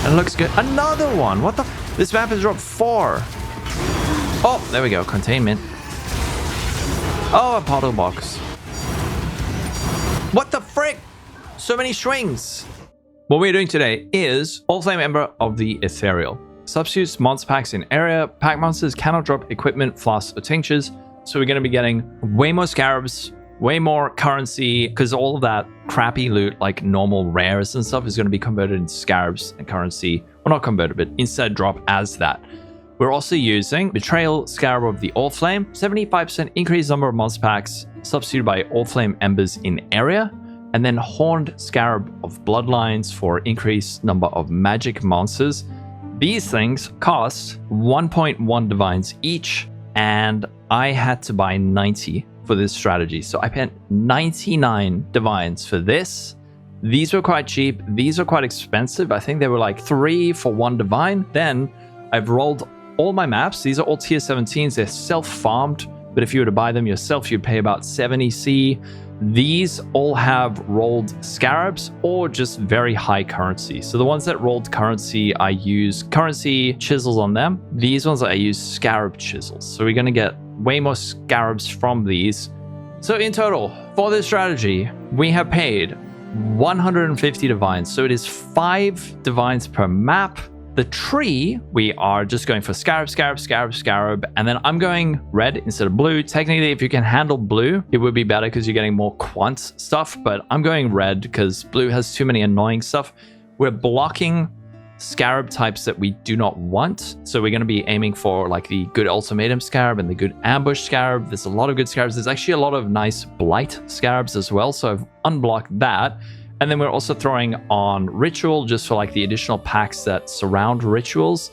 And it looks good. Another one. What the? This map has dropped 4. Oh, there we go. Containment. Oh, a puddle box. What the frick? So many strings. What we're doing today is Allflame Ember of the Ethereal. Substitutes monster packs in area. Pack monsters cannot drop equipment, flasks, or tinctures. So we're going to be getting way more scarabs, way more currency, because all of that crappy loot, like normal rares and stuff, is going to be converted into scarabs and currency. Well, not converted, but instead drop as that. We're also using Betrayal, Scarab of the Allflame, 75% increased number of monster packs, substituted by Allflame Embers in area, and then Horned Scarab of Bloodlines for increased number of magic monsters. These things cost 1.1 divines each, and I had to buy 90 for this strategy. So I spent 99 divines for this. These were quite cheap. These are quite expensive. I think they were like 3 for 1 divine. Then I've rolled all my maps. These are all tier 17s. They're self-farmed, but if you were to buy them yourself, you'd pay about 70C. These all have rolled scarabs or just very high currency. So the ones that rolled currency, I use currency chisels on them. These ones I use scarab chisels. So we're going to get way more scarabs from these. So in total, for this strategy, we have paid 150 divines. So it is 5 divines per map. The tree, we are just going for scarab, scarab, scarab, scarab, and then I'm going red instead of blue. Technically, if you can handle blue, it would be better because you're getting more quant stuff, but I'm going red because blue has too many annoying stuff. We're blocking scarab types that we do not want, so we're going to be aiming for like the good ultimatum scarab and the good ambush scarab. There's a lot of good scarabs. There's actually a lot of nice blight scarabs as well, so I've unblocked that. And then we're also throwing on Ritual just for like the additional packs that surround rituals.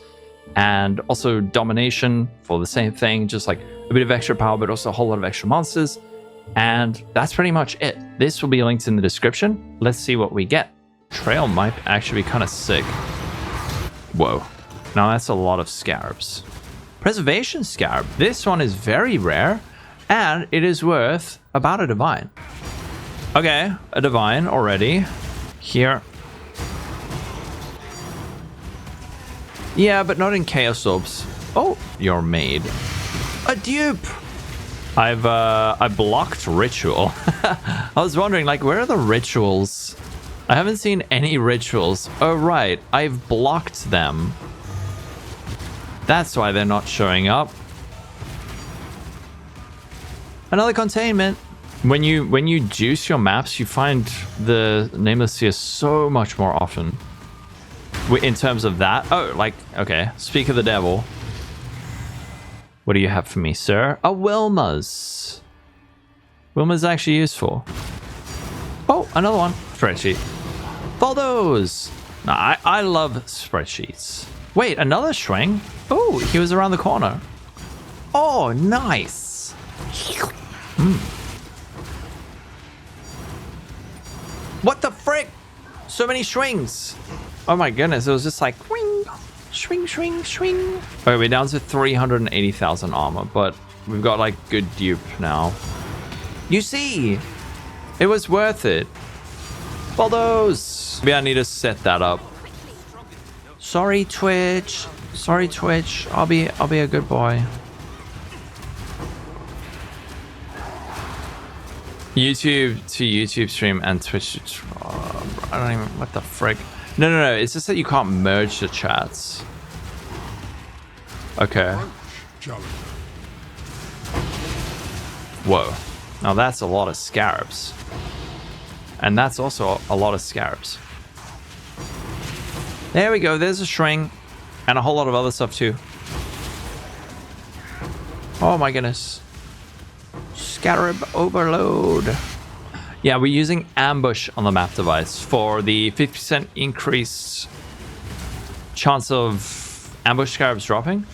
And also Domination for the same thing, just like a bit of extra power, but also a whole lot of extra monsters. And that's pretty much it. This will be linked in the description. Let's see what we get. Trail might actually be kind of sick. Whoa. Now that's a lot of scarabs. Preservation Scarab. This one is very rare. And it is worth about a divine. Okay, a divine already. Here. Yeah, but not in Chaos Orbs. Oh, you're made. A dupe! I blocked Ritual. I was wondering, like, where are the rituals? I haven't seen any rituals. Oh, right. I've blocked them. That's why they're not showing up. Another containment. When you juice your maps, you find the Nameless Sphere so much more often. In terms of that. Oh, like, okay. Speak of the devil. What do you have for me, sir? A Wilma's. Wilma's actually useful. Oh, another one. Spreadsheet. Photos. Nah, I love spreadsheets. Wait, another Schwing? Oh, he was around the corner. Oh, nice. What the frick? So many swings. Oh my goodness, it was just like swing, swing, swing, swing. Okay, we're down to 380,000 armor, but we've got like good dupe now. You see, it was worth it. Bulldoze. Maybe I need to set that up. Sorry, Twitch. Sorry, Twitch. I'll be a good boy. YouTube to YouTube stream and Twitch to... I don't even... What the frick? No. It's just that you can't merge the chats. Okay. Whoa. Now that's a lot of scarabs. And that's also a lot of scarabs. There we go. There's a string. And a whole lot of other stuff too. Oh my goodness. Scarab overload. Yeah, we're using Ambush on the map device for the 50% increased chance of Ambush Scarabs dropping.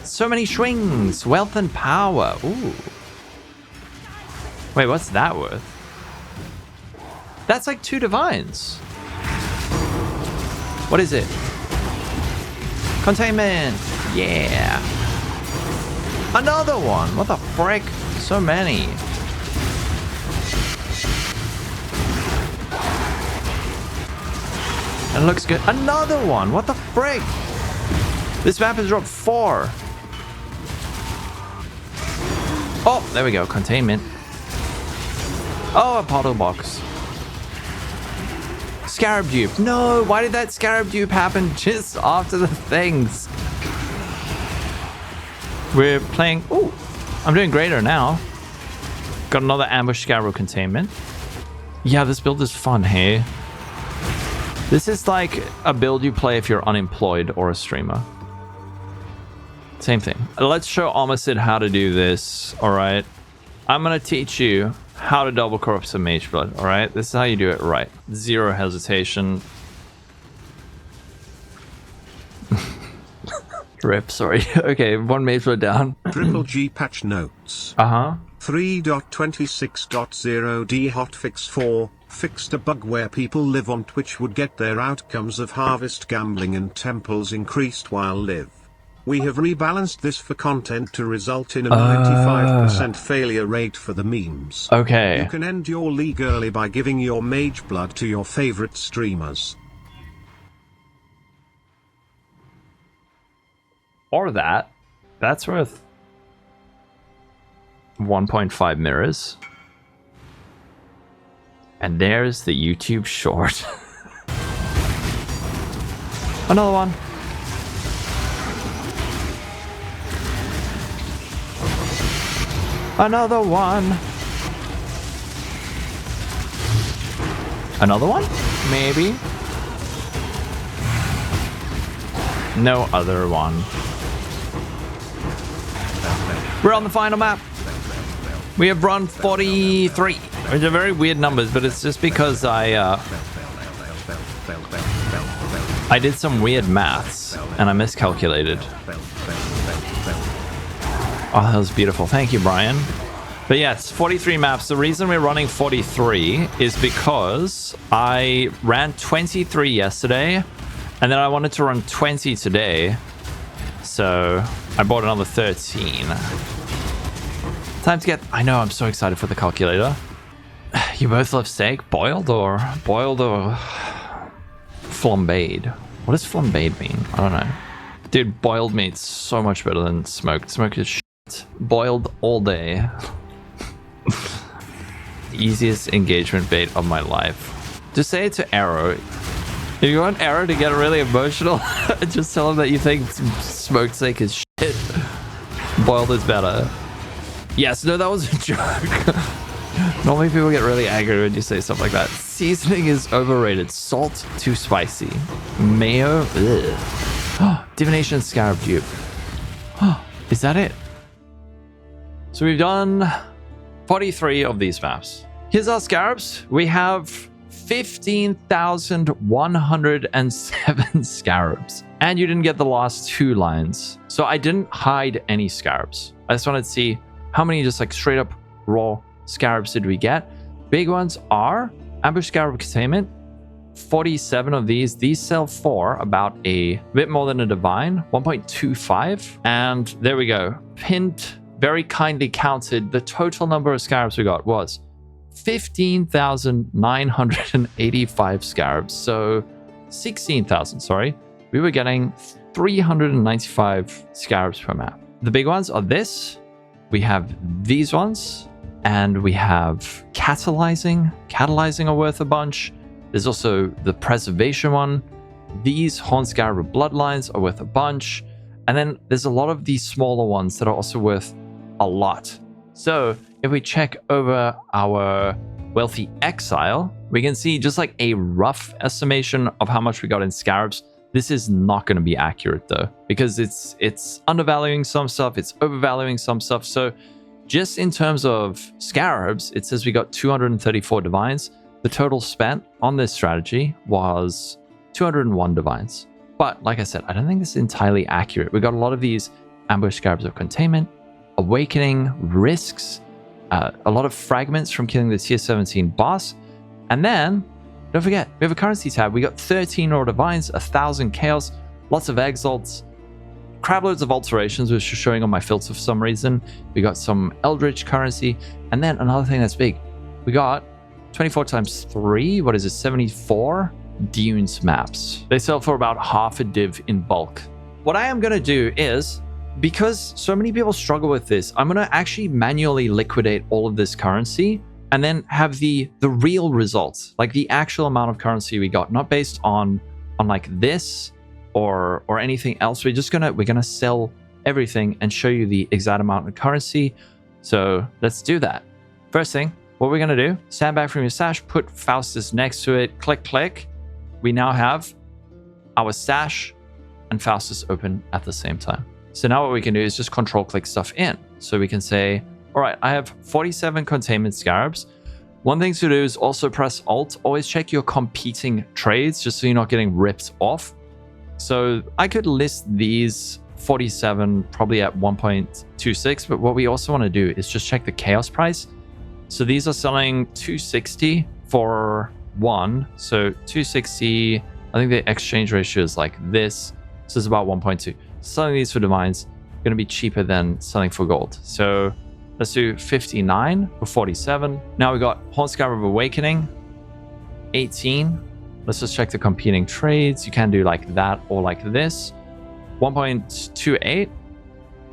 So many swings. Wealth and power. Ooh. Wait, what's that worth? That's like 2 divines. What is it? Containment. Yeah. Another one. What the frick? So many. It looks good. Another one. What the frick? This map has dropped 4. Oh, there we go. Containment. Oh, a portal box. Scarab dupe. No, why did that Scarab dupe happen just after the things? We're playing... Oh, I'm doing greater now. Got another Ambush Scarab containment. Yeah, this build is fun, hey? This is like a build you play if you're unemployed or a streamer. Same thing. Let's show Omasid how to do this, alright? I'm gonna teach you how to double corrupt some Mageblood, alright? This is how you do it right. Zero hesitation. Rip, sorry. Okay, 1 Mageblood down. Triple G patch notes. 3.26.0D hotfix 4 fixed a bug where people live on Twitch would get their outcomes of harvest gambling and temples increased while live. We have rebalanced this for content to result in a 95% failure rate for the memes. Okay. You can end your league early by giving your Mageblood to your favorite streamers. Or that. That's worth 1.5 mirrors. And there's the YouTube short. Another one. Another one. Another one? Maybe. No other one. We're on the final map. We have run 43. Which are very weird numbers, but it's just because I did some weird maths and I miscalculated. Oh, that was beautiful. Thank you, Brian. But yes, 43 maps. The reason we're running 43 is because I ran 23 yesterday and then I wanted to run 20 today. So I bought another 13. Time to get... I know, I'm so excited for the calculator. You both love steak? Boiled or flambéed? What does flambéed mean? I don't know. Dude, boiled meat's so much better than smoked. Smoked is shit. Boiled all day. Easiest engagement bait of my life. Just say it to Arrow. If you want Arrow to get really emotional, just tell him that you think smoked steak is shit. Boiled is better. Yes, no, that was a joke. Normally people get really angry when you say stuff like that. Seasoning is overrated. Salt, too spicy. Mayo, ugh. Divination Scarab dupe. Is that it? So we've done 43 of these maps. Here's our Scarabs. We have 15,107 Scarabs. And you didn't get the last 2 lines. So I didn't hide any Scarabs. I just wanted to see how many just like straight up raw Scarabs did we get. Big ones are Ambush Scarab Containment. 47 of these. These sell for about a bit more than a divine. 1.25. And there we go. Pinned very kindly counted. The total number of Scarabs we got was 15,985 Scarabs. So 16,000, sorry. We were getting 395 Scarabs per map. The big ones are this. We have these ones. And we have Catalyzing. Catalyzing are worth a bunch. There's also the Preservation one. These Horn Scarab Bloodlines are worth a bunch. And then there's a lot of these smaller ones that are also worth a lot. So if we check over our Wealthy Exile, we can see just like a rough estimation of how much we got in Scarabs. This is not going to be accurate though, because it's undervaluing some stuff, it's overvaluing some stuff. So just in terms of Scarabs, it says we got 234 divines. The total spent on this strategy was 201 divines. But like I said, I don't think this is entirely accurate. We got a lot of these Ambush Scarabs of Containment, Awakening, Risks, a lot of fragments from killing the tier 17 boss. And then, don't forget, we have a currency tab. We got 13 raw divines, 1,000 chaos, lots of exalts, crabloads of alterations, which are showing on my filter for some reason. We got some Eldritch currency. And then another thing that's big, we got 24 times 3, what is it, 74 Dunes maps. They sell for about half a div in bulk. What I am going to do is, because so many people struggle with this, I'm going to actually manually liquidate all of this currency and then have the real results, like the actual amount of currency we got, not based on like this or anything else. We're gonna sell everything and show you the exact amount of currency. So let's do that. First thing, what we're gonna do, stand back from your stash, put Faustus next to it, click. We now have our stash and Faustus open at the same time. So now what we can do is just control click stuff in. So we can say, all right, I have 47 containment scarabs. One thing to do is also press Alt. Always check your competing trades just so you're not getting ripped off. So I could list these 47 probably at 1.26, but what we also want to do is just check the chaos price. So these are selling 260 for one. So 260, I think the exchange ratio is like this. So it's about 1.2. Selling these for divines going to be cheaper than selling for gold. So let's do 59 for 47. Now we got Horn Scarab of Awakening, 18. Let's just check the competing trades. You can do like that or like this. 1.28.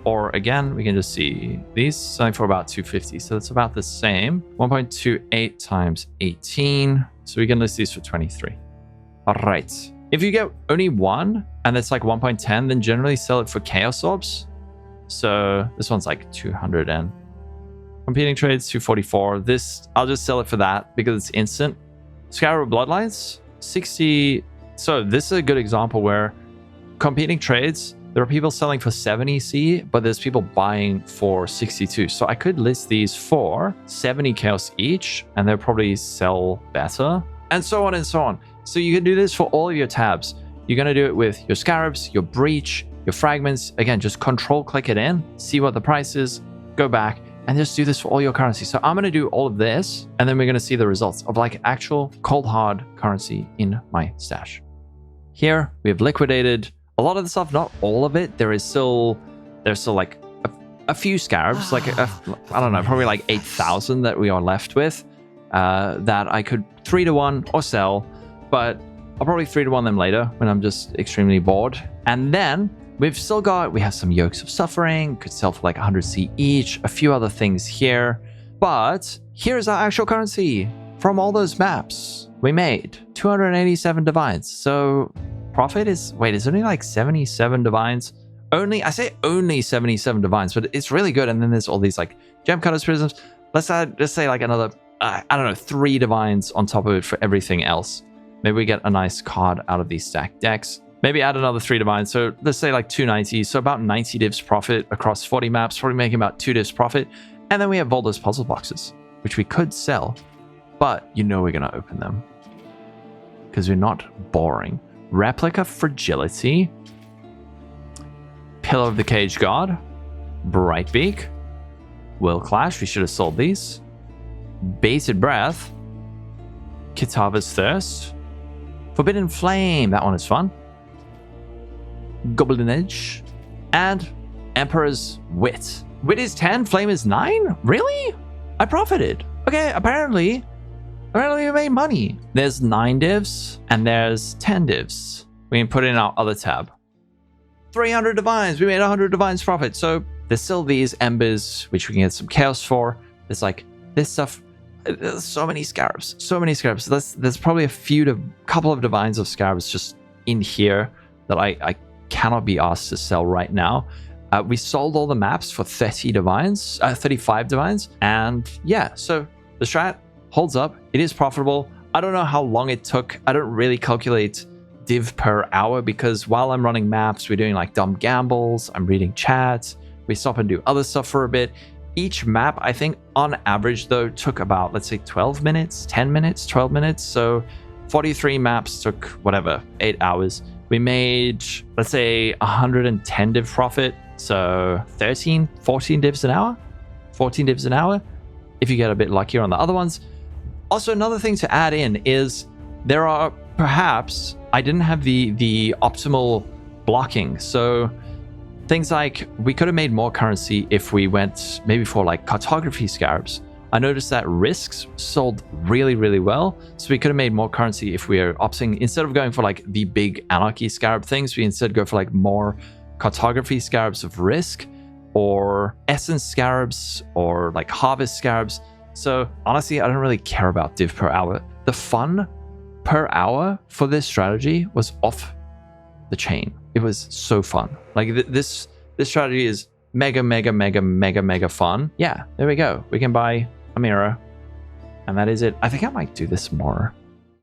Or again, we can just see these selling for about 250. So it's about the same. 1.28 times 18. So we can list these for 23. All right. If you get only one and it's like 1.10, then generally sell it for Chaos Orbs. So this one's like 200 and competing trades 244. This I'll just sell it for that because it's instant. Scarab Bloodlines 60. So this is a good example where competing trades, there are people selling for 70 C, but there's people buying for 62. So I could list these for 70 chaos each, and they'll probably sell better, and so on and so on. So you can do this for all of your tabs. You're going to do it with your scarabs, your breach, your fragments. Again, just control click it in, see what the price is, go back, and just do this for all your currency. So I'm going to do all of this, and then we're going to see the results of like actual cold hard currency in my stash. Here we have liquidated a lot of the stuff, not all of it. There's still like a few scarabs, like I don't know, probably like 8,000 that we are left with that I could 3-to-1 or sell, but I'll probably 3-to-1 them later when I'm just extremely bored. And then we have some Yokes of Suffering, could sell for like 100 C each, a few other things here. But here's our actual currency from all those maps we made. 287 divines. So profit is, wait, it's only like 77 divines. I say only 77 divines, but it's really good. And then there's all these like gem cutters prisms. Let's say like another, I don't know, 3 divines on top of it for everything else. Maybe we get a nice card out of these stacked decks. Maybe add another 3 divines. So let's say like 290. So about 90 divs profit across 40 maps, probably making about 2 divs profit. And then we have Volder's puzzle boxes, which we could sell, but you know we're going to open them because we're not boring. Replica Fragility, Pillar of the Cage God, Brightbeak, Will Clash, we should have sold these, Bated Breath, Kitava's Thirst, Forbidden Flame, that one is fun, Goblin Edge, and Emperor's Wit. Wit is 10, Flame is 9? Really? I profited. Okay, apparently we made money. There's 9 divs and there's 10 divs. We can put in our other tab. 300 divines. We made 100 divines profit. So there's still these embers, which we can get some chaos for. There's like this stuff. There's so many scarabs. So many scarabs. There's probably a couple of divines of scarabs just in here that I cannot be asked to sell right now. We sold all the maps for 35 divines. And yeah, so the strat holds up. It is profitable. I don't know how long it took. I don't really calculate div per hour because while I'm running maps, we're doing like dumb gambles. I'm reading chats. We stop and do other stuff for a bit. Each map, I think on average though, took about, let's say 12 minutes, 10 minutes, 12 minutes. So 43 maps took whatever, 8 hours. We made, let's say 110 div profit. So 13, 14 divs an hour, 14 divs an hour. If you get a bit luckier on the other ones. Also, another thing to add in is there are perhaps, I didn't have the optimal blocking. So things like we could have made more currency if we went maybe for like cartography scarabs I noticed that risks sold really, really well. So we could have made more currency if we are opting, instead of going for like the big anarchy scarab things, we instead go for like more cartography scarabs of risk, or essence scarabs, or like harvest scarabs. So honestly, I don't really care about div per hour. The fun per hour for this strategy was off the chain. It was so fun. Like this strategy is mega fun. Yeah, there we go. We can buy a mirror, and that is it. I think I might do this more.